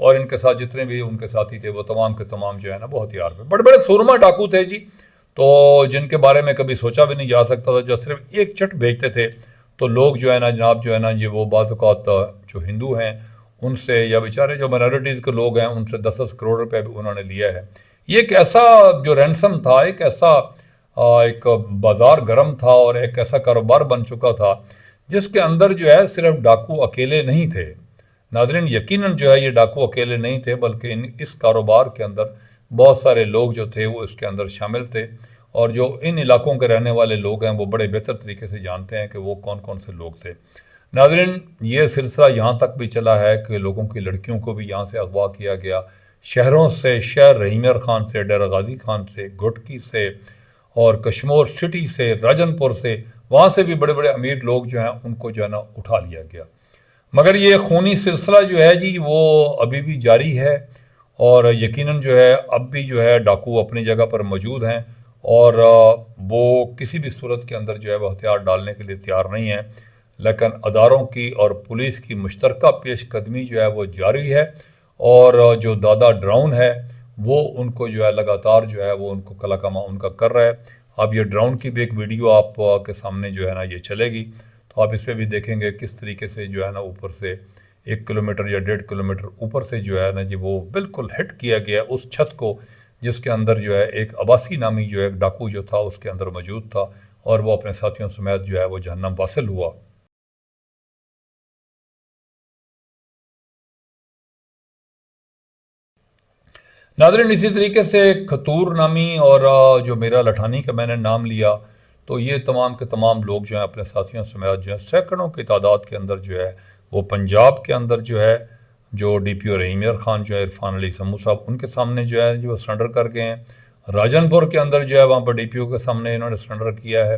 اور ان کے ساتھ جتنے بھی ان کے ساتھی تھے وہ تمام کے تمام جو ہے نا وہ ہتھیار پہ بڑے بڑے سورما ڈاکو تھے جی، تو جن کے بارے میں کبھی سوچا بھی نہیں جا سکتا تھا، جو صرف ایک چٹ بھیجتے تھے تو لوگ جو ہے نا جناب جو ہے نا یہ وہ بعض اوقات جو ہندو ہیں ان سے یا بیچارے جو مائنورٹیز کے لوگ ہیں ان سے 10-10 کروڑ روپے بھی انہوں نے لیا ہے۔ یہ ایک ایسا جو رینسم تھا، ایک ایسا ایک بازار گرم تھا اور ایک ایسا کاروبار بن چکا تھا جس کے اندر جو ہے صرف ڈاکو اکیلے نہیں تھے ناظرین، یقیناً جو ہے یہ ڈاکو اکیلے نہیں تھے بلکہ اس کاروبار کے اندر بہت سارے لوگ جو تھے وہ اس کے اندر شامل تھے، اور جو ان علاقوں کے رہنے والے لوگ ہیں وہ بڑے بہتر طریقے سے جانتے ہیں کہ وہ کون کون سے لوگ تھے۔ ناظرین یہ سلسلہ یہاں تک بھی چلا ہے کہ لوگوں کی لڑکیوں کو بھی یہاں سے اغوا کیا گیا، شہروں سے، شہر رحیم خان سے، ڈیرہ غازی خان سے، گھٹکی سے اور کشمور سٹی سے، راجن پور سے، وہاں سے بھی بڑے بڑے امیر لوگ جو ہیں ان کو جو ہے نا اٹھا لیا گیا۔ مگر یہ خونی سلسلہ جو ہے جی وہ ابھی بھی جاری ہے، اور یقیناً جو ہے اب بھی جو ہے ڈاکو اپنی جگہ پر موجود ہیں، اور وہ کسی بھی صورت کے اندر جو ہے وہ ہتھیار ڈالنے کے لیے تیار نہیں ہیں، لیکن اداروں کی اور پولیس کی مشترکہ پیش قدمی جو ہے وہ جاری ہے، اور جو دادا ڈراؤن ہے وہ ان کو جو ہے لگاتار جو ہے وہ ان کو کلا کما ان کا کر رہا ہے۔ اب یہ ڈراؤن کی بھی ایک ویڈیو آپ کے سامنے جو ہے نا یہ چلے گی، تو آپ اس پہ بھی دیکھیں گے کس طریقے سے جو ہے نا اوپر سے 1 کلومیٹر یا 1.5 کلومیٹر اوپر سے جو ہے نا جی وہ بالکل ہٹ کیا گیا اس چھت کو، جس کے اندر جو ہے ایک عباسی نامی جو ہے ایک ڈاکو جو تھا اس کے اندر موجود تھا، اور وہ اپنے ساتھیوں سمیت جو ہے وہ جہنم واصل ہوا۔ ناظرین اسی طریقے سے کھتور نامی اور جو میرا لٹھانی کا میں نے نام لیا، تو یہ تمام کے تمام لوگ جو ہیں اپنے ساتھیوں سمیت جو ہے سینکڑوں کی تعداد کے اندر جو ہے وہ پنجاب کے اندر جو ہے جو ڈی پی او رحیم خان جو ہے عرفان علی سمو صاحب ان کے سامنے جو ہے جو سرنڈر کر گئے ہیں، راجن پور کے اندر جو ہے وہاں پر ڈی پی او کے سامنے انہوں نے سرنڈر کیا ہے،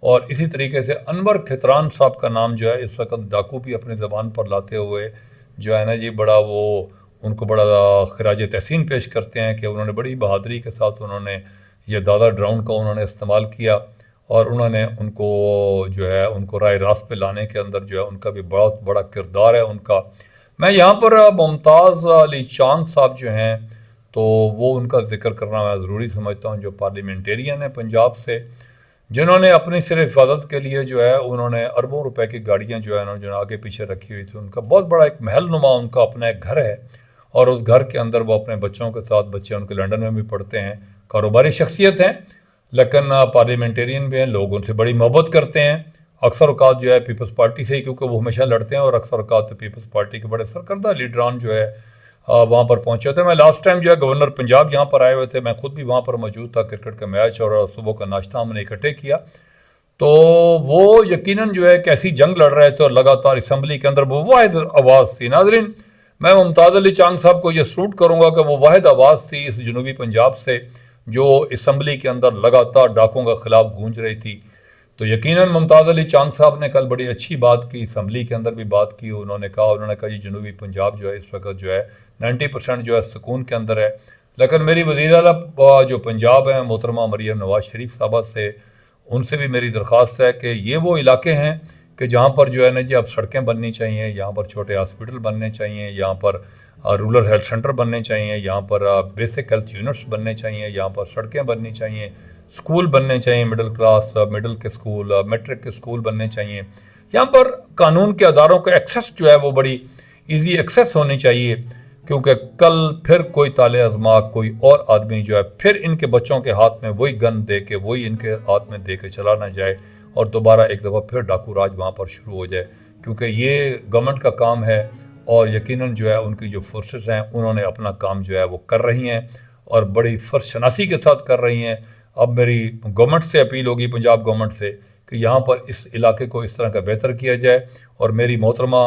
اور اسی طریقے سے انور کھتران صاحب کا نام جو ہے اس وقت ڈاکو بھی اپنی زبان پر لاتے ہوئے جو ہے نا جی بڑا وہ ان کو بڑا خراج تحسین پیش کرتے ہیں کہ انہوں نے بڑی بہادری کے ساتھ انہوں نے یہ دادا ڈراؤن کا انہوں نے استعمال کیا، اور انہوں نے ان کو جو ہے ان کو رائے راست پہ لانے کے اندر جو ہے ان کا بھی بہت بڑا کردار ہے ان کا۔ میں یہاں پر ممتاز علی چاند صاحب جو ہیں تو وہ ان کا ذکر کرنا میں ضروری سمجھتا ہوں، جو پارلیمنٹیرین ہیں پنجاب سے، جنہوں نے اپنی صرف حفاظت کے لیے جو ہے انہوں نے اربوں روپے کی گاڑیاں جو ہے انہوں نے جو آگے پیچھے رکھی ہوئی تھی، ان کا بہت بڑا ایک محل نما ان کا اپنا ایک گھر ہے، اور اس گھر کے اندر وہ اپنے بچوں کے ساتھ، بچے ان کے لنڈن میں بھی پڑھتے ہیں، کاروباری شخصیت ہیں لیکن پارلیمنٹیرین بھی ہیں، لوگ ان سے بڑی محبت کرتے ہیں، اکثر اوقات جو ہے پیپلز پارٹی سے ہی، کیونکہ وہ ہمیشہ لڑتے ہیں، اور اکثر اوقات پیپلز پارٹی کے بڑے سرکردہ لیڈران جو ہے وہاں پر پہنچے تھے۔ میں لاسٹ ٹائم جو ہے گورنر پنجاب یہاں پر آئے ہوئے تھے، میں خود بھی وہاں پر موجود تھا، کرکٹ کا میچ اور صبح کا ناشتہ ہم نے اکٹھے کیا، تو وہ یقیناً جو ہے ایک ایسی جنگ لڑ رہے تھے، اور لگاتار اسمبلی کے اندر وہ واحد آواز تھی۔ ناظرین میں ممتاز علی چانگ صاحب کو یہ سلوٹ کروں گا کہ وہ واحد آواز تھی اس جنوبی پنجاب سے جو اسمبلی کے اندر لگاتار ڈاکوں کے خلاف گونج رہی تھی، تو یقیناً ممتاز علی چانگ صاحب نے کل بڑی اچھی بات کی، اسمبلی کے اندر بھی بات کی، انہوں نے کہا یہ جنوبی پنجاب جو ہے اس وقت جو ہے 90% جو ہے سکون کے اندر ہے، لیکن میری وزیر اعلیٰ جو پنجاب ہیں محترمہ مریم نواز شریف صاحبہ سے، ان سے بھی میری درخواست ہے کہ یہ وہ علاقے ہیں کہ جہاں پر جو ہے نا جی اب سڑکیں بننی چاہیے، یہاں پر چھوٹے ہاسپٹل بننے چاہیے، یہاں پر رورل ہیلتھ سینٹر بننے چاہیے، یہاں پر بیسک ہیلتھ یونٹس بننے چاہیے، یہاں پر سڑکیں بننی چاہیے، اسکول بننے چاہیے، مڈل کے اسکول، میٹرک کے اسکول بننے چاہیے، یہاں پر قانون کے اداروں کا ایکسیس جو ہے وہ بڑی ایزی ایکسیس ہونی چاہیے، کیونکہ کل پھر کوئی طالع ازما کوئی اور آدمی جو ہے پھر ان کے بچوں کے ہاتھ میں وہی گن دے کے وہی ان کے ہاتھ میں دے کے چلا نہ جائے، اور دوبارہ ایک دفعہ پھر ڈاکو راج وہاں پر شروع ہو جائے، کیونکہ یہ گورنمنٹ کا کام ہے، اور یقیناً جو ہے ان کی جو فورسز ہیں انہوں نے اپنا کام جو ہے وہ کر رہی ہیں، اور بڑی فرض شناسی کے ساتھ کر رہی ہیں۔ اب میری گورنمنٹ سے اپیل ہوگی، پنجاب گورنمنٹ سے، کہ یہاں پر اس علاقے کو اس طرح کا بہتر کیا جائے، اور میری محترمہ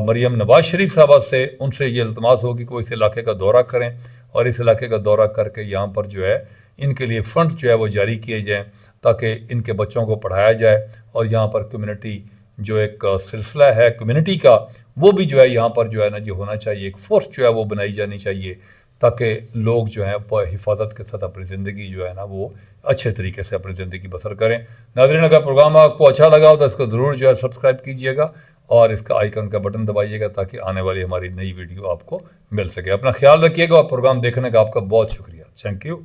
مریم نواز شریف صاحبہ سے ان سے یہ التماس ہوگی کہ وہ اس علاقے کا دورہ کریں، اور اس علاقے کا دورہ کر کے یہاں پر جو ہے ان کے لیے فنڈز جو ہے وہ جاری کیے جائیں تاکہ ان کے بچوں کو پڑھایا جائے، اور یہاں پر کمیونٹی جو ایک سلسلہ ہے کمیونٹی کا وہ بھی جو ہے یہاں پر جو ہے نا جو ہونا چاہیے، ایک فورس جو ہے وہ بنائی جانی چاہیے تاکہ لوگ جو ہیں حفاظت کے ساتھ اپنی زندگی جو ہے نا وہ اچھے طریقے سے اپنی زندگی بسر کریں۔ ناظرین اگر پروگرام آپ کو اچھا لگا ہو تو اس کو ضرور جو ہے سبسکرائب کیجیے گا، اور اس کا آئیکن کا بٹن دبائیے گا تاکہ آنے والی ہماری نئی ویڈیو آپ کو مل سکے. اپنا خیال رکھیے گا اور پروگرام دیکھنے کا آپ کا بہت شکریہ. Thank you.